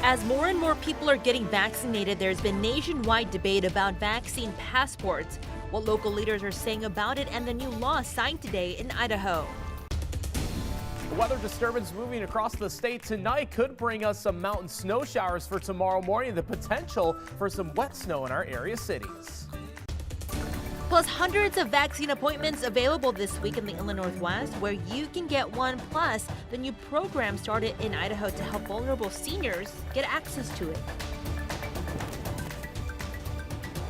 As more and more people are getting vaccinated, there's been nationwide debate about vaccine passports, what local leaders are saying about it, and the new law signed today in Idaho. The weather disturbance moving across the state tonight could bring us some mountain snow showers for tomorrow morning, the potential for some wet snow in our area cities. Plus hundreds of vaccine appointments available this week in the Inland Northwest, where you can get one. Plus, the new program started in Idaho to help vulnerable seniors get access to it.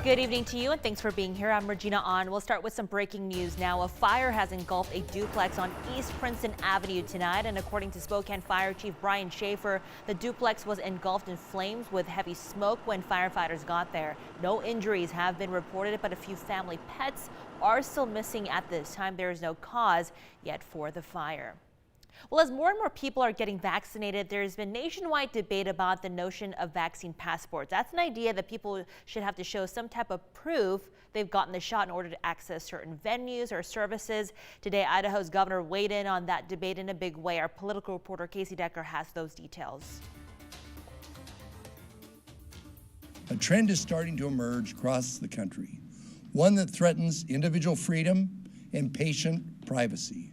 Good evening to you, and thanks for being here. I'm Regina On. We'll start with some breaking news now. A fire has engulfed a duplex on East Princeton Avenue tonight, and according to Spokane Fire Chief Brian Schaefer, the duplex was engulfed in flames with heavy smoke when firefighters got there. No injuries have been reported, but a few family pets are still missing at this time. There is no cause yet for the fire. Well, as more and more people are getting vaccinated, there's been nationwide debate about the notion of vaccine passports. That's an idea that people should have to show some type of proof they've gotten the shot in order to access certain venues or services. Today, Idaho's governor weighed in on that debate in a big way. Our political reporter Casey Decker has those details. A trend is starting to emerge across the country, one that threatens individual freedom and patient privacy.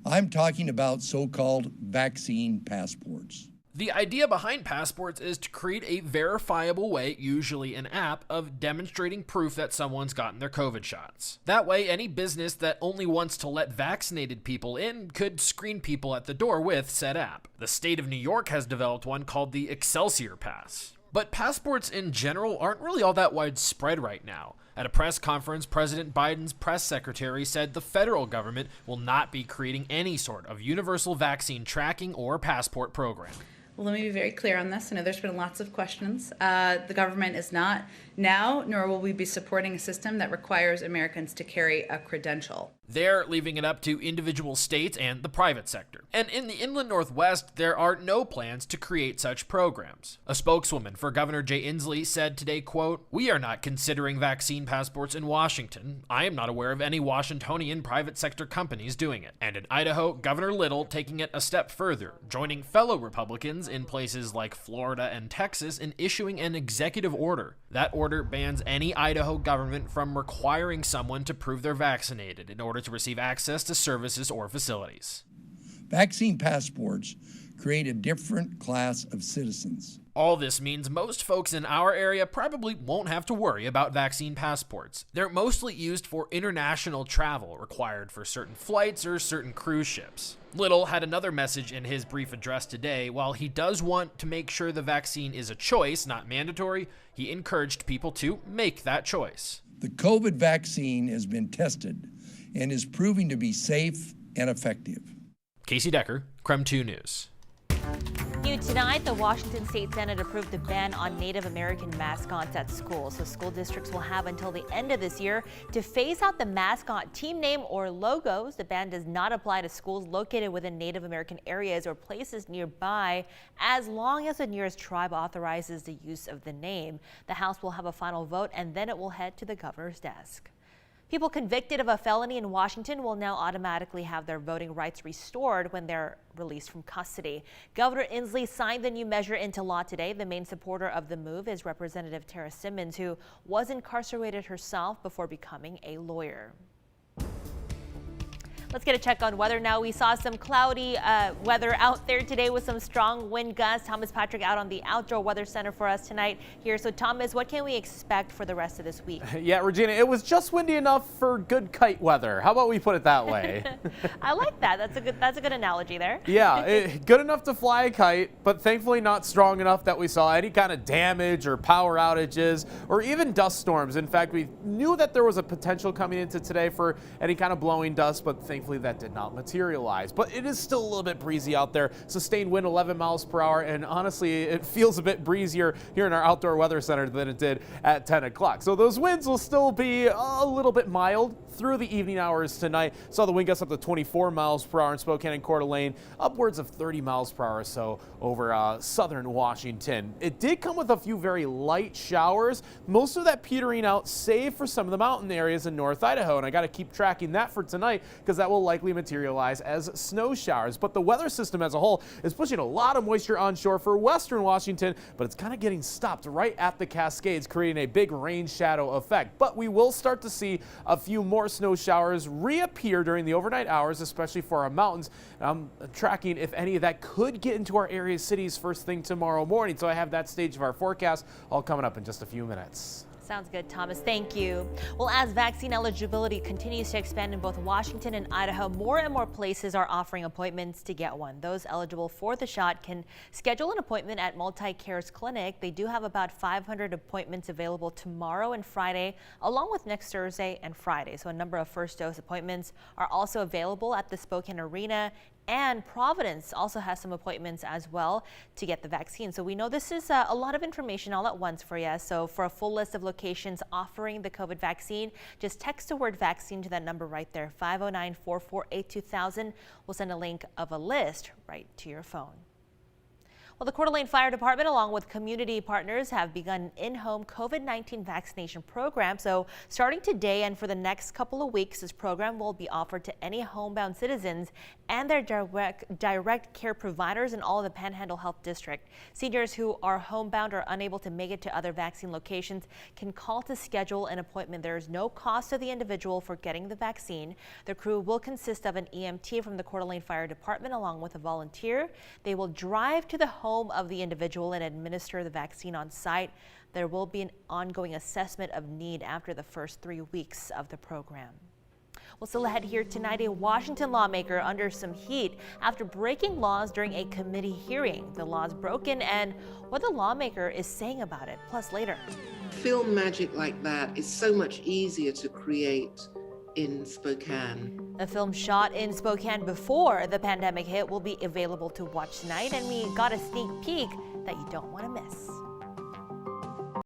I'm talking about so-called vaccine passports. The idea behind passports is to create a verifiable way, usually an app, of demonstrating proof that someone's gotten their COVID shots. That way, any business that only wants to let vaccinated people in could screen people at the door with said app. The state of New York has developed one called the Excelsior Pass. But passports in general aren't really all that widespread right now. At a press conference, President Biden's press secretary said the federal government will not be creating any sort of universal vaccine tracking or passport program. Well, let me be very clear on this. I know there's been lots of questions. The government is not now, nor will we be supporting a system that requires Americans to carry a credential. They're leaving it up to individual states and the private sector. And in the Inland Northwest, there are no plans to create such programs. A spokeswoman for Governor Jay Inslee said today, quote, "We are not considering vaccine passports in Washington. I am not aware of any Washingtonian private sector companies doing it." And in Idaho, Governor Little taking it a step further, joining fellow Republicans in places like Florida and Texas in issuing an executive order. That order bans any Idaho government from requiring someone to prove they're vaccinated in order to receive access to services or facilities. Vaccine passports create a different class of citizens. All this means most folks in our area probably won't have to worry about vaccine passports. They're mostly used for international travel required for certain flights or certain cruise ships. Little had another message in his brief address today. While he does want to make sure the vaccine is a choice, not mandatory, he encouraged people to make that choice. The COVID vaccine has been tested and is proving to be safe and effective. Casey Decker, KREM 2 News. New tonight, the Washington State Senate approved a ban on Native American mascots at schools. So school districts will have until the end of this year to phase out the mascot team name or logos. The ban does not apply to schools located within Native American areas or places nearby, as long as the nearest tribe authorizes the use of the name. The House will have a final vote, and then it will head to the governor's desk. People convicted of a felony in Washington will now automatically have their voting rights restored when they're released from custody. Governor Inslee signed the new measure into law today. The main supporter of the move is Representative Tara Simmons, who was incarcerated herself before becoming a lawyer. Let's get a check on weather now. We saw some cloudy weather out there today with some strong wind gusts. Thomas Patrick out on the Outdoor Weather Center for us tonight here. So Thomas, what can we expect for the rest of this week? Yeah, Regina, it was just windy enough for good kite weather. How about we put it that way? I like that. That's a good analogy there. Yeah, good enough to fly a kite, but thankfully not strong enough that we saw any kind of damage or power outages or even dust storms. In fact, we knew that there was a potential coming into today for any kind of blowing dust, but thankfully that did not materialize. But it is still a little bit breezy out there. Sustained wind 11 miles per hour, and honestly it feels a bit breezier here in our Outdoor Weather Center than it did at 10 o'clock. So those winds will still be a little bit mild through the evening hours tonight. Saw the wind gusts up to 24 miles per hour in Spokane and Coeur d'Alene, upwards of 30 miles per hour or so over southern Washington. It did come with a few very light showers, most of that petering out, save for some of the mountain areas in North Idaho. And I got to keep tracking that for tonight because that will likely materialize as snow showers. But the weather system as a whole is pushing a lot of moisture onshore for western Washington, but it's kind of getting stopped right at the Cascades, creating a big rain shadow effect. But we will start to see a few more snow showers reappear during the overnight hours, especially for our mountains. I'm tracking if any of that could get into our area cities first thing tomorrow morning. So I have that stage of our forecast all coming up in just a few minutes. Sounds good, Thomas. Thank you. Well, as vaccine eligibility continues to expand in both Washington and Idaho, more and more places are offering appointments to get one. Those eligible for the shot can schedule an appointment at Multi-Care's clinic. They do have about 500 appointments available tomorrow and Friday, along with next Thursday and Friday. So a number of first dose appointments are also available at the Spokane Arena, and Providence also has some appointments as well to get the vaccine. So we know this is a lot of information all at once for you. So for a full list of locations offering the COVID vaccine, just text the word vaccine to that number right there, 509-448-2000. We'll send a link of a list right to your phone. Well, the Coeur d'Alene Fire Department, along with community partners, have begun an in-home COVID-19 vaccination program. So starting today and for the next couple of weeks, this program will be offered to any homebound citizens and their direct care providers in all of the Panhandle Health District. Seniors who are homebound or unable to make it to other vaccine locations can call to schedule an appointment. There is no cost to the individual for getting the vaccine. The crew will consist of an EMT from the Coeur d'Alene Fire Department along with a volunteer. They will drive to the home of the individual and administer the vaccine on site. There will be an ongoing assessment of need after the first 3 weeks of the program. We'll still ahead here tonight, a Washington lawmaker under some heat after breaking laws during a committee hearing. The laws broken and what the lawmaker is saying about it. Plus later. Film magic like that is so much easier to create in Spokane. The film shot in Spokane before the pandemic hit will be available to watch tonight, and we got a sneak peek that you don't want to miss.